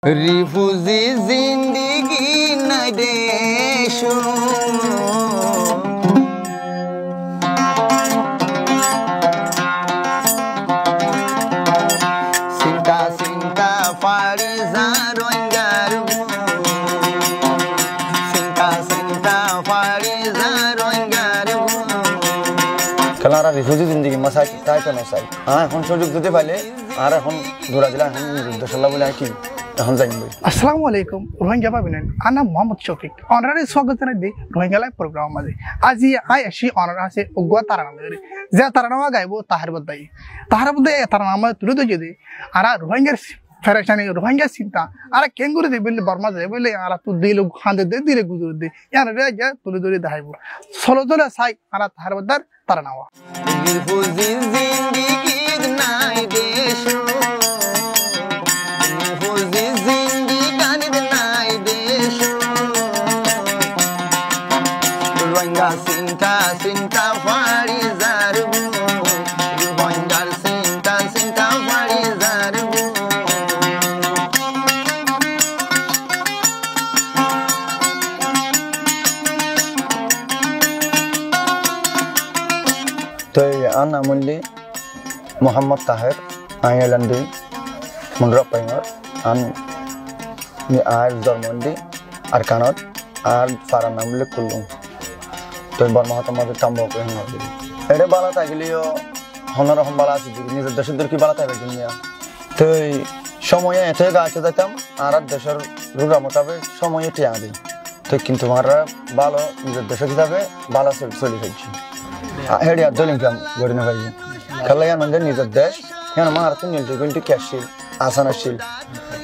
रिफुजी जिंदगी न देशो सिंता सिंता फारिजा रोंगारू सिंता सिंता फारिजा रोंगारू कलारा रिफुजी जिंदगी मसाई ताई तो नसाई हाँ हम सुযোগ দিতে পারলে আর এখন দৌড়া দিলা এখন যুদ্ধশালা বলে কি এখন যাইব अस्सलामु अलैकुम रोहिंग्या बाबिनान आना मोहम्मद शफीक ऑनररी स्वागत करते रोहिंग्या लाइव प्रोग्राम मध्ये आज आय अशी ऑनर असे उगवा तारानामध्ये जे तारानावा गायबो ताहारबद्दल तारानामा तुले तो जदे आरा रोहिंग्या फेरेशानी रोहिंग्या सिंता आरा केंगुरे दे बिल बर्मा दे बिल आरा तू दिलो खांदे दे दिले गुजुर दे यार रे जे तुले दोले दायबो सोलो दोले साई आरा ताहारबद्दल तारानावा रिफुजी जिंदगी न देशो Sinta sinta farizaru Rubangal sinta sinta farizaru तो ana mulli Muhammad Tahir Ayalandi Munra Painor an ni ar Dormondi Arkanot ar Faranamle Kulum तो बर्मा मागे कामबो को हन होबे एडे बाला तागलियो हनर हम बाला আছে নিজের দেশের দর কি বালা তাইবে দুনিয়া তো সময়ে এতে গাছে যাইতাম আর দেশের রুগা মোতাবে সময়ে টিয়া দিই তো কিন্তু মারা ভালো নিজের দেশে হিসাবে ভালো চলি হচ্ছে হেডি আর দলিং কাম গড়ি না ভাই খেলায়া নন্দে নিজের দেশ কেন মারা তো নিলতে কিন্তু ক্যাশিল আসানশীল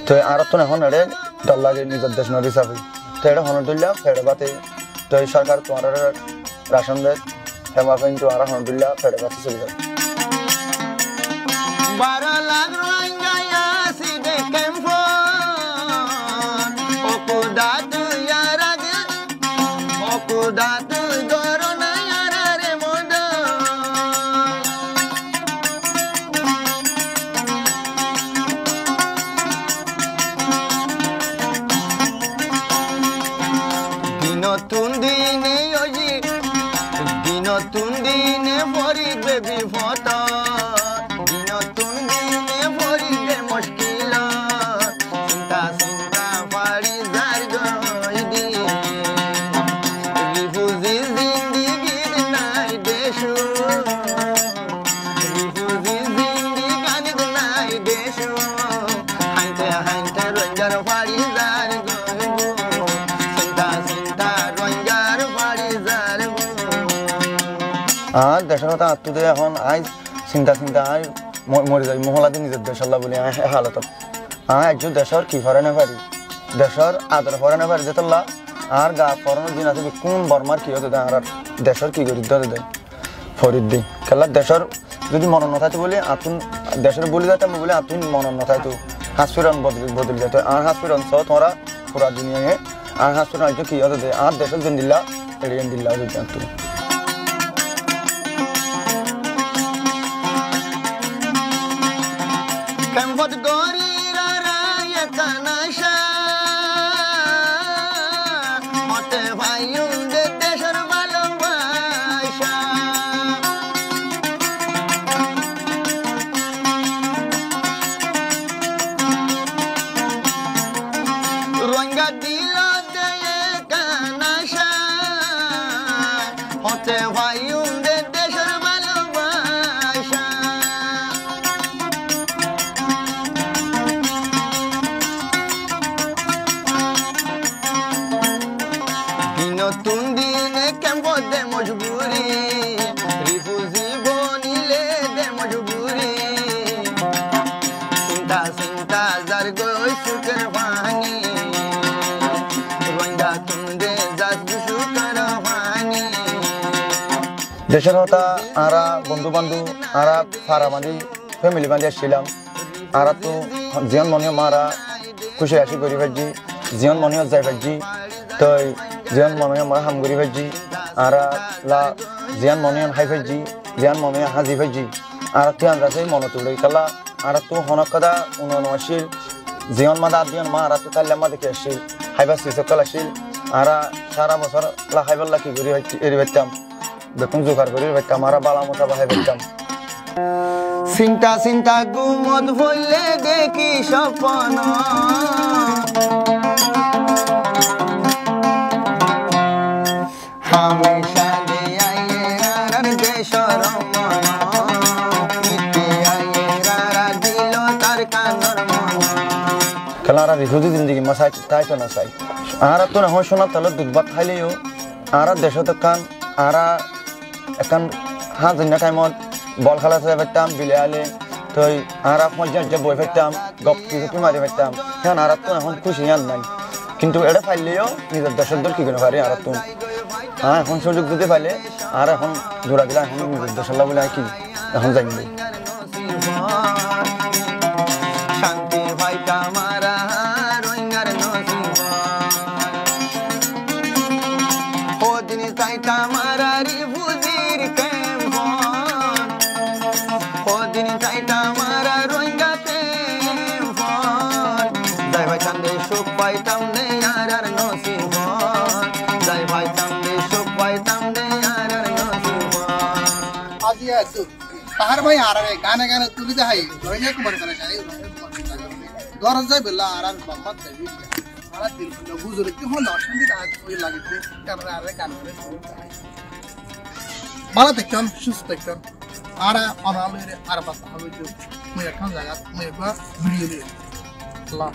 তো আর তো এখন এডে ডল লাগে নিজের দেশ নরি হিসাবে তো এডে হন দিলা ফেড়ে বাতে তো সরকার তোমার राशन दे हेमा पेन तो आरा हंडुल्ला फेडे बात चल गया 12 लाख रोहिंग्या यासी दे केम्फो ओकुदातु याराग ओकुदातु दोरोना यारारे मोदो दिनोतुन दिने নতুন দিনে ভরিবে বিপদ নতুন দিনে ভরিবে মুশকিল চিন্তা চিন্তা পারি যার গইদি রিফুজি জিন্দেগি নাই দেশো রিফুজি জিন্দেগি নাই দেশো হাইতে হাইতে রঞ্জার পারি যার আর দেশের কথা আত্মদে এখন আই চিন্তা চিন্তা আই মরে যাই মহলা দিন নিজের দেশ আল্লাহ বলে হালত একজন দেশের কি ফরে না পারি দেশের আদর ফরে না পারি যেতল্লা আর গা ফরানোর দিন আছে কোন বর্মার কি হতে দেয় আর দেশের কি গরিব হতে দেয় ফরিদ দিই খেলার দেশের যদি মন নথাইতো বলে আতুন দেশের বলে যাইতাম বলে আতুন মন নথাইতো হাসপিরন বদল যেত আর হাসপিরন সহ তোরা পুরা দুনিয়ায় আর হাসপিরন কি হতে দেয় আর দেশের দিন দিল্লা এড়িয়ে দিল্লা তুই Kembot gori raya tanasha Mote bhaiun de deshar bhalobasha Rohingya dilo de kanasha Mote bhaiun de deshar bhalobasha নতুন দিনে কেমন দে মজবুরি রিফুজি বনিলে দে মজবুরি চিন্তা চিন্তা যার গই সুখের পানি রোহিঙ্গা তুন্দে যাস সুখের পানি দেশের কথা আরা বন্ধু বান্ধব আরা ফারামাদি ফ্যামিলি বান্ধি আসছিলাম আরা তো জীবন মনে মারা খুশি আসি করি ভাজি জীবন মনে যাই ভাজি তো জীবন মনে মারা হাম করি ভাজি আরা লা জীবন মনে হাই ভাজি জীবন মনে হাজি ভাজি আর তুই আন্দাজে মনে তুলে কালা আর তো হনক কথা 79 জীবন মাদা দিন মা রাত তাইলে মা দেখে আসছিল হাইবার সকল আসছিল আর সারা বছর হাইবার লাকি ঘুরি এরি পাইতাম বেতন জোগাড় করি পাইতাম আর বালা মোটা বাহাই পাইতাম চিন্তা চিন্তা গুমত হইলে দেখি স্বপ্ন হামেশা দে আইয়ের দেশর মন ইতি আইয়ের দিল তার কানর মন খেলারা রিফিউজি জিন্দগি মাসাই তাই তো না চাই আর তো না হয় শোনা তাহলে দুধ ভাত খাইলেও আর দেশত কান আর এখন হাঁ জিনা টাইমত বল খেলা চাই পারতাম বিলে আলে তো আর মজা বই পারতাম গপ কিছু মারি পারতাম এখন আর তো এখন খুশি আর নাই কিন্তু এটা পাইলেও নিজের দেশের দল কি করে পারি আর তো হ্যাঁ এখন সুযোগ দিতে পাইলে আর এখন জোড়া দিলে এখন নিজের দেশের বলে কি এখন যাই শান্তি ভাইটা মারা রোহিঙ্গার নসিব ও দিন চাইটা মারা রিফিউজির ক্যাম্প ও দিন চাইটা মারা রোহিঙ্গা ক্যাম্প যাই ভাইতাম দে সুখ পাইতাম দে আর নসিব যাই ভাইতাম দে সুখ পাইতাম দে আর নসিব আজি আছো তাহার ভাই আর গানে গানে তুলি দেখাই রোহিঙ্গা কুমার করে যাই দরজ যাই বেলা আর মোহাম্মদ যাই আর দিল বুঝরে কি হলো অশান্তি রাত হয়ে লাগিছে ক্যামেরা আর গান করে ভালো দেখতাম সুস্থ দেখতাম আর অনালে আর পাতা হবে মুই এখন জায়গা মুই একবার ভিডিও দিই আল্লাহ